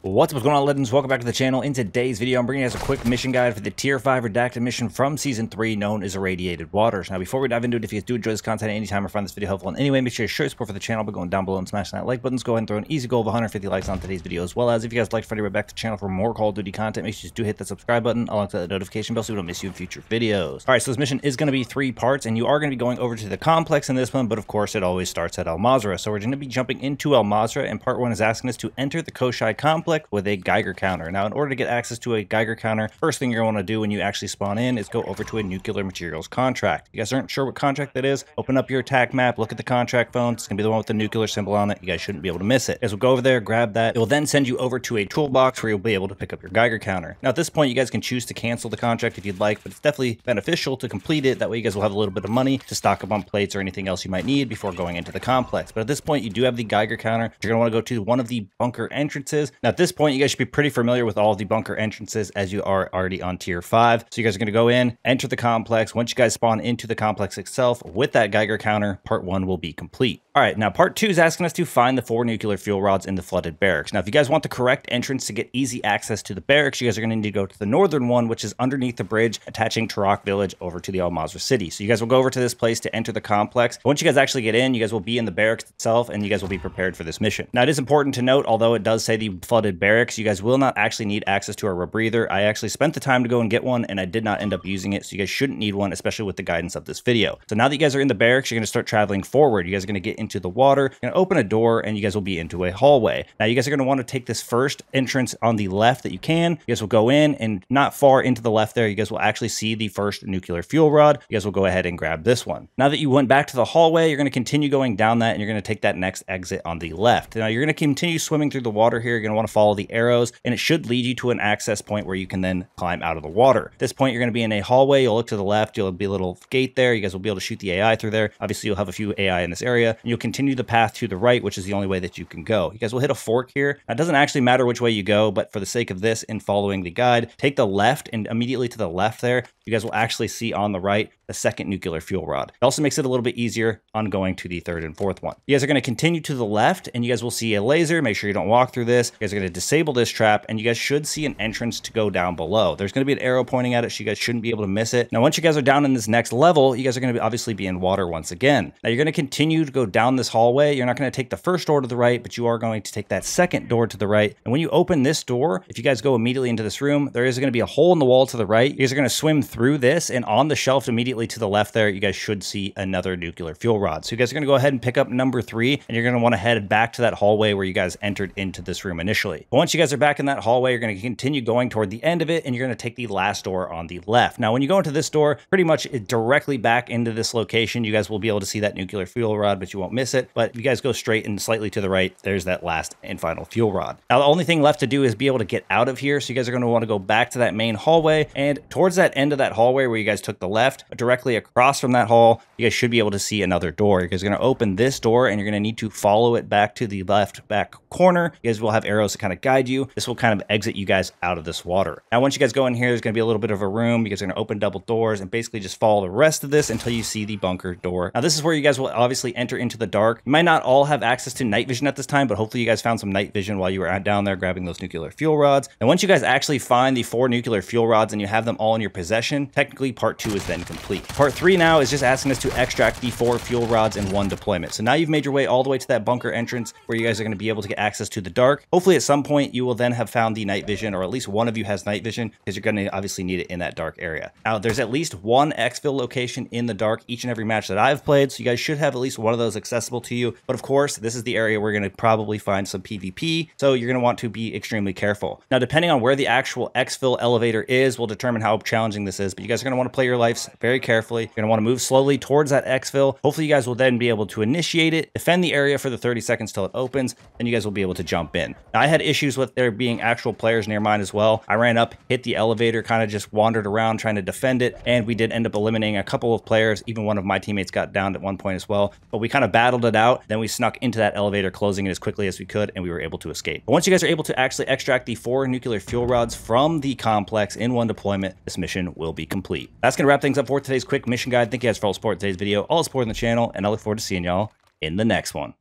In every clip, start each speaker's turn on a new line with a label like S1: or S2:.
S1: What's going on, legends? Welcome back to the channel. In today's video, I'm bringing you guys a quick mission guide for the Tier 5 Redacted mission from Season 3 known as Irradiated Waters. Now, before we dive into it, if you guys do enjoy this content at any time or find this video helpful in any way, make sure you show your support for the channel by going down below and smashing that like button. Go ahead and throw an easy goal of 150 likes on today's video, as well as if you guys like to find your way back to the channel for more Call of Duty content, make sure you do hit that subscribe button alongside the notification bell so we don't miss you in future videos. Alright, so this mission is going to be 3 parts, and you are going to be going over to the complex in this one, but of course it always starts at Al Mazrah. So we're going to be jumping into Al Mazrah, and part 1 is asking us to enter the Koschei complex with a Geiger counter. Now, in order to get access to a Geiger counter, first thing you're going to want to do when you actually spawn in is go over to a nuclear materials contract. If you guys aren't sure what contract that is, open up your attack map, look at the contract phone. It's going to be the one with the nuclear symbol on it. You guys shouldn't be able to miss it. You guys will go over there, grab that. It will then send you over to a toolbox where you'll be able to pick up your Geiger counter. Now, at this point, you guys can choose to cancel the contract if you'd like, but it's definitely beneficial to complete it. That way you guys will have a little bit of money to stock up on plates or anything else you might need before going into the complex. But at this point, you do have the Geiger counter. You're going to want to go to one of the bunker entrances. Now, at this point, you guys should be pretty familiar with all of the bunker entrances as you are already on tier 5. So you guys are going to go in, enter the complex. Once you guys spawn into the complex itself with that Geiger counter, part 1 will be complete. All right, now part 2 is asking us to find the 4 nuclear fuel rods in the flooded barracks. Now, if you guys want the correct entrance to get easy access to the barracks, you guys are going to need to go to the northern one, which is underneath the bridge attaching Turok Village over to the Al Mazrah city. So you guys will go over to this place to enter the complex. Once you guys actually get in, you guys will be in the barracks itself, and you guys will be prepared for this mission. Now, it is important to note, although it does say the flooded barracks, you guys will not actually need access to a rebreather. I actually spent the time to go and get one, and I did not end up using it, so you guys shouldn't need one, especially with the guidance of this video. So now that you guys are in the barracks, you're going to start traveling forward. You guys are going to get into the water, you're going to open a door, and you guys will be into a hallway. Now, you guys are going to want to take this first entrance on the left that you can. You guys will go in, and not far into the left there, you guys will actually see the first nuclear fuel rod. You guys will go ahead and grab this one. Now that you went back to the hallway, you're going to continue going down that, and you're going to take that next exit on the left. Now, you're going to continue swimming through the water here. You're going to want to follow the arrows, and it should lead you to an access point where you can then climb out of the water. At this point, you're going to be in a hallway. You'll look to the left. You'll be a little gate there. You guys will be able to shoot the AI through there. Obviously, you'll have a few AI in this area, and you'll continue the path to the right, which is the only way that you can go. You guys will hit a fork here. Now, it doesn't actually matter which way you go, but for the sake of this, in following the guide, take the left, and immediately to the left there, you guys will actually see on the right the second nuclear fuel rod. It also makes it a little bit easier on going to the 3rd and 4th one. You guys are going to continue to the left, and you guys will see a laser. Make sure you don't walk through this. You guys are going to disable this trap, and you guys should see an entrance to go down below. There's going to be an arrow pointing at it, so you guys shouldn't be able to miss it. Now, once you guys are down in this next level, you guys are going to obviously be in water once again. Now, you're going to continue to go down this hallway. You're not going to take the first door to the right, but you are going to take that second door to the right. And when you open this door, if you guys go immediately into this room, there is going to be a hole in the wall to the right. You guys are going to swim through this, and on the shelf immediately to the left there, you guys should see another nuclear fuel rod. So you guys are going to go ahead and pick up number 3, and you're going to want to head back to that hallway where you guys entered into this room initially. But once you guys are back in that hallway, you're going to continue going toward the end of it, and you're going to take the last door on the left. Now, when you go into this door, pretty much directly back into this location, you guys will be able to see that nuclear fuel rod, but you won't miss it. But if you guys go straight and slightly to the right, there's that last and final fuel rod. Now, the only thing left to do is be able to get out of here. So you guys are going to want to go back to that main hallway, and towards that end of that hallway where you guys took the left, directly across from that hall, you guys should be able to see another door. You guys are going to open this door, and you're going to need to follow it back to the left back corner. You guys will have arrows to kind of guide you. This will kind of exit you guys out of this water. Now, once you guys go in here, there's going to be a little bit of a room. You guys are going to open double doors and basically just follow the rest of this until you see the bunker door. Now, this is where you guys will obviously enter into the dark. You might not all have access to night vision at this time, but hopefully you guys found some night vision while you were down there grabbing those nuclear fuel rods. And once you guys actually find the 4 nuclear fuel rods and you have them all in your possession, technically part 2 is then complete. Part 3 now is just asking us to extract the 4 fuel rods in 1 deployment. So now you've made your way all the way to that bunker entrance where you guys are going to be able to get access to the dark. Hopefully at some point you will then have found the night vision, or at least one of you has night vision, because you're going to obviously need it in that dark area. Now, there's at least 1 exfil location in the dark each and every match that I've played, so you guys should have at least one of those accessible to you. But of course, this is the area we're going to probably find some PvP, so you're going to want to be extremely careful. Now, depending on where the actual exfil elevator is will determine how challenging this is, but you guys are going to want to play your lives very carefully. You're going to want to move slowly towards that exfil. Hopefully you guys will then be able to initiate it, defend the area for the 30 seconds till it opens, and you guys will be able to jump in. Now, I had issues with there being actual players near mine as well. I ran up, hit the elevator, kind of just wandered around trying to defend it, and we did end up eliminating a couple of players. Even one of my teammates got downed at one point as well, but we kind of battled it out. Then we snuck into that elevator, closing it as quickly as we could, and we were able to escape. But once you guys are able to actually extract the 4 nuclear fuel rods from the complex in 1 deployment, this mission will be complete. That's going to wrap things up for today's quick mission guide. Thank you guys for all the support in today's video, all the support in the channel, and I look forward to seeing y'all in the next one.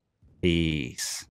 S1: Peace.